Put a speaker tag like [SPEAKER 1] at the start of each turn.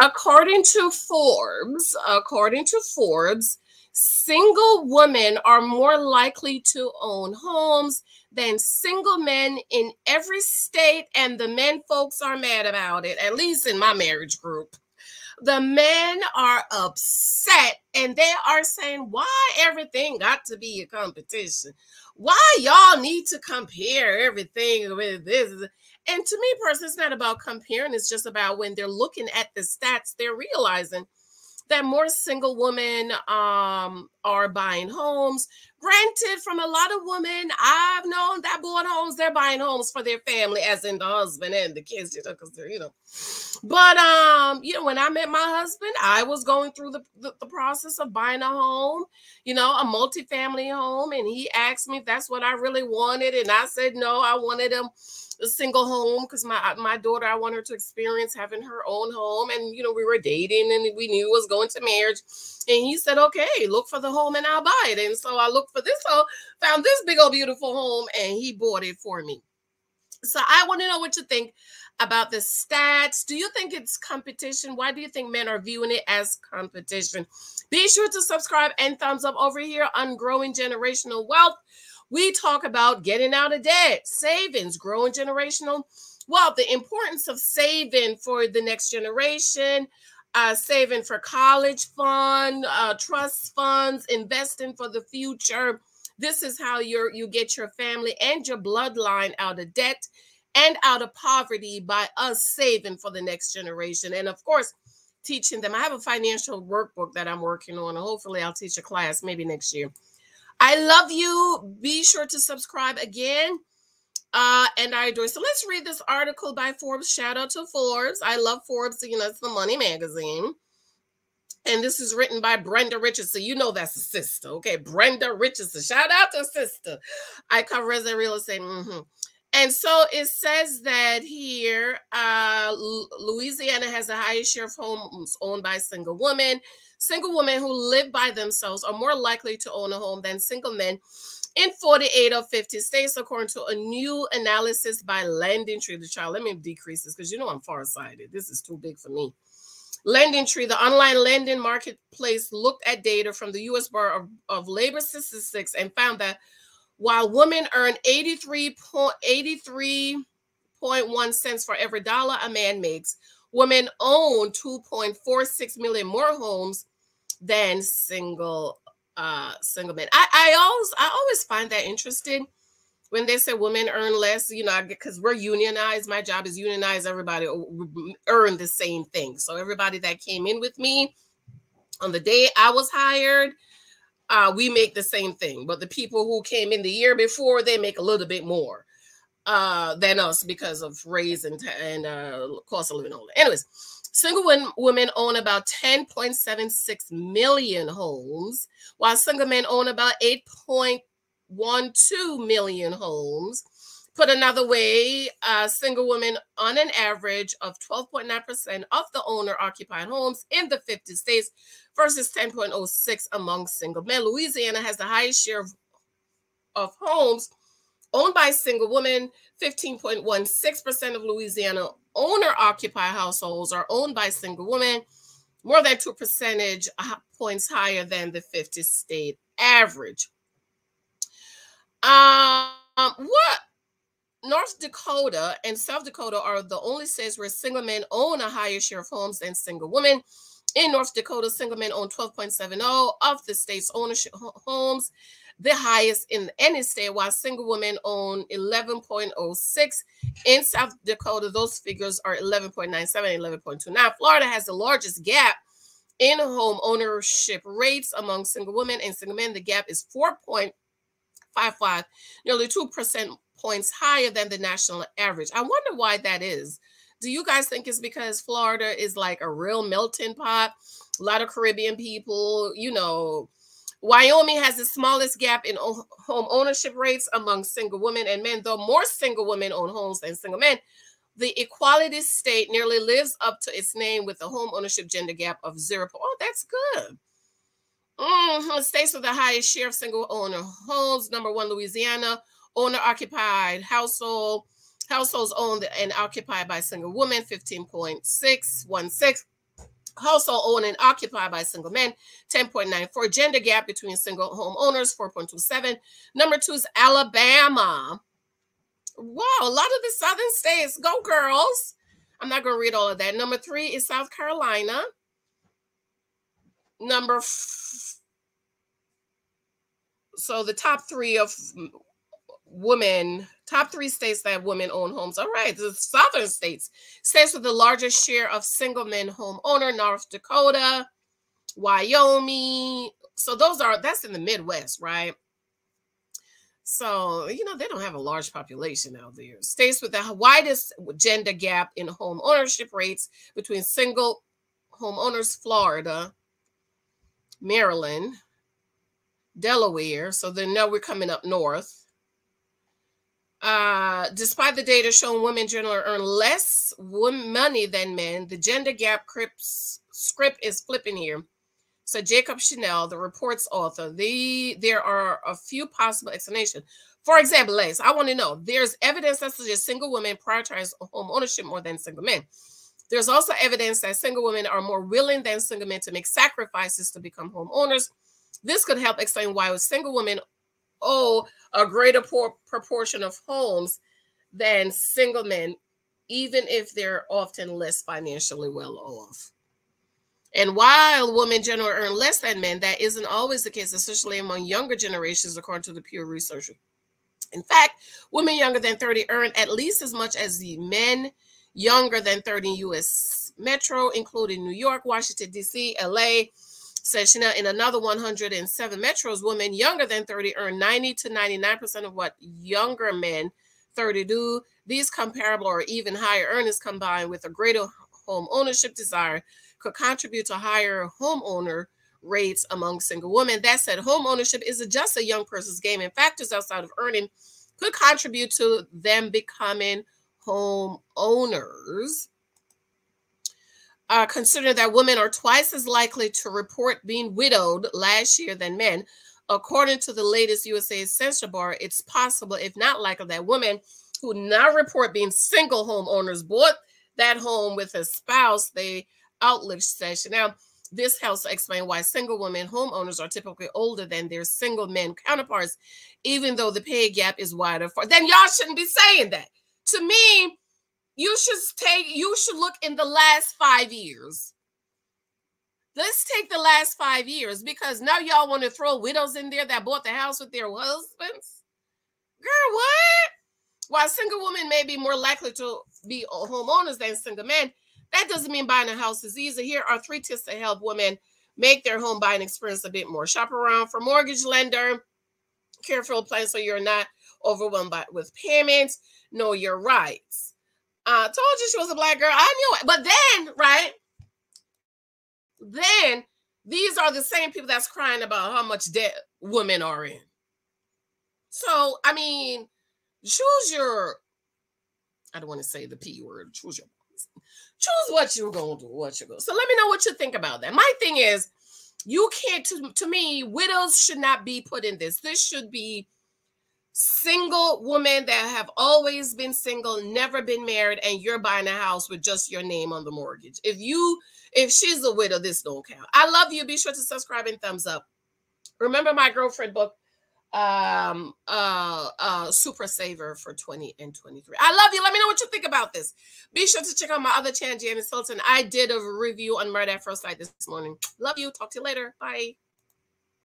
[SPEAKER 1] According to Forbes, single women are more likely to own homes than single men in every state, and the men folks are mad about it, at least in my marriage group. The men are upset and they are saying, why everything got to be a competition? Why y'all need to compare everything with this? And to me personally, it's not about comparing. It's just about when they're looking at the stats, they're realizing that more single women are buying homes. Granted, from a lot of women I've known that bought homes, they're buying homes for their family, as in the husband and the kids, because they're, But when I met my husband, I was going through the process of buying a home, a multifamily home, and he asked me if that's what I really wanted, and I said no, I wanted a single home because my daughter, I want her to experience having her own home. And we were dating and we knew it was going to marriage, and he said, okay, look for the home and I'll buy it. And so I looked for this home, found this big old beautiful home, and he bought it for me. So I want to know what you think about the stats. Do you think it's competition? Why do you think men are viewing it as competition? Be sure to subscribe and thumbs up over here on Growing Generational Wealth. We talk about getting out of debt, savings, growing generational wealth, the importance of saving for the next generation, saving for college fund, trust funds, investing for the future. This is how you get your family and your bloodline out of debt and out of poverty, by us saving for the next generation. And of course, teaching them. I have a financial workbook that I'm working on, and hopefully I'll teach a class maybe next year. I love you. Be sure to subscribe again. And I adore. So let's read this article by Forbes. Shout out to Forbes. I love Forbes. It's the money magazine. And this is written by Brenda Richardson. That's a sister. Okay, Brenda Richardson. Shout out to sister. I cover real estate. And so it says that here, Louisiana has the highest share of homes owned by single women. Single women who live by themselves are more likely to own a home than single men in 48 of 50 states, according to a new analysis by LendingTree. Let me decrease this because I'm farsighted. This is too big for me. LendingTree, the online lending marketplace, looked at data from the U.S. Bureau of Labor Statistics and found that while women earn 83.1 cents for every dollar a man makes, women own 2.46 million more homes than single men. I always find that interesting when they say women earn less, because we're unionized. My job is unionized. Everybody earn the same thing. So everybody that came in with me on the day I was hired, we make the same thing. But the people who came in the year before, they make a little bit more than us because of raise and cost of living. Anyways, single women own about 10.76 million homes, while single men own about 8.12 million homes. Put another way, single women on an average of 12.9% of the owner-occupied homes in the 50 states versus 10.06 among single men. Louisiana has the highest share of homes owned by single women. 15.16% of Louisiana owner-occupied households are owned by single women, more than 2 percentage points higher than the 50-state average. North Dakota and South Dakota are the only states where single men own a higher share of homes than single women. In North Dakota, single men own 12.70 of the state's ownership homes, the highest in any state, while single women own 11.06. In South Dakota, those figures are 11.97 and 11.29. Florida has the largest gap in home ownership rates among single women and single men. The gap is 4.55, nearly 2% points higher than the national average. I wonder why that is. Do you guys think it's because Florida is like a real melting pot? A lot of Caribbean people, Wyoming has the smallest gap in home ownership rates among single women and men. Though more single women own homes than single men, the equality state nearly lives up to its name with a home ownership gender gap of 0. Oh, that's good. States with the highest share of single owner homes. Number 1, Louisiana, owner-occupied households owned and occupied by single women, 15.616. household owned and occupied by single men, 10.94. Gender gap between single homeowners, 4.27. Number 2 is Alabama. Wow, a lot of the southern states. Go girls. I'm not going to read all of that. Number 3 is South Carolina. So the top 3 of women, top 3 states that women own homes. All right, the southern states. States with the largest share of single men homeowner, North Dakota, Wyoming. So that's in the Midwest, right? So, you know, they don't have a large population out there. States with the widest gender gap in home ownership rates between single homeowners, Florida, Maryland, Delaware. So then now we're coming up north. Despite the data showing women generally earn less money than men, the gender gap script is flipping here. So Jacob Chanel, the report's author, there are a few possible explanations. For example, Lace, I want to know, there's evidence that suggests single women prioritize home ownership more than single men. There's also evidence that single women are more willing than single men to make sacrifices to become homeowners. This could help explain why single women own a greater proportion of homes than single men, even if they're often less financially well off. And while women generally earn less than men, that isn't always the case, especially among younger generations, according to the Pew Research. In fact, women younger than 30 earn at least as much as the men younger than 30 in U.S. metro, including New York, Washington, D.C., L.A., says Chanel. In another 107 metros, women younger than 30 earn 90 to 99% of what younger men 30 do. These comparable or even higher earnings combined with a greater home ownership desire could contribute to higher homeowner rates among single women. That said, home ownership isn't just a young person's game, and factors outside of earning could contribute to them becoming home owners. Consider that women are twice as likely to report being widowed last year than men. According to the latest USA Census Bureau, it's possible, if not likely, that women who now report being single homeowners bought that home with a spouse they outlived session. Now, this helps to explain why single women homeowners are typically older than their single men counterparts, even though the pay gap is wider. Then y'all shouldn't be saying that. To me, you should look in the last 5 years. Let's take the last 5 years, because now y'all want to throw widows in there that bought the house with their husbands. Girl, what? While single women may be more likely to be homeowners than single men, that doesn't mean buying a house is easy. Here are 3 tips to help women make their home buying experience a bit more. Shop around for mortgage lender. Careful plan so you're not overwhelmed with payments. Know your rights. Told you she was a black girl. I knew it. But then, right? Then these are the same people that's crying about how much debt women are in. So, I mean, choose your, I don't want to say the P word, choose what you're going to do, So let me know what you think about that. My thing is, you can't, to me, widows should not be put in this. This should be single women that have always been single, never been married, and you're buying a house with just your name on the mortgage. If she's a widow, this don't count. I love you. Be sure to subscribe and thumbs up. Remember my girlfriend book, Super Saver for 20 and 23. I love you. Let me know what you think about this. Be sure to check out my other channel, Janice Hilton. I did a review on Murder at First Sight this morning. Love you. Talk to you later. Bye.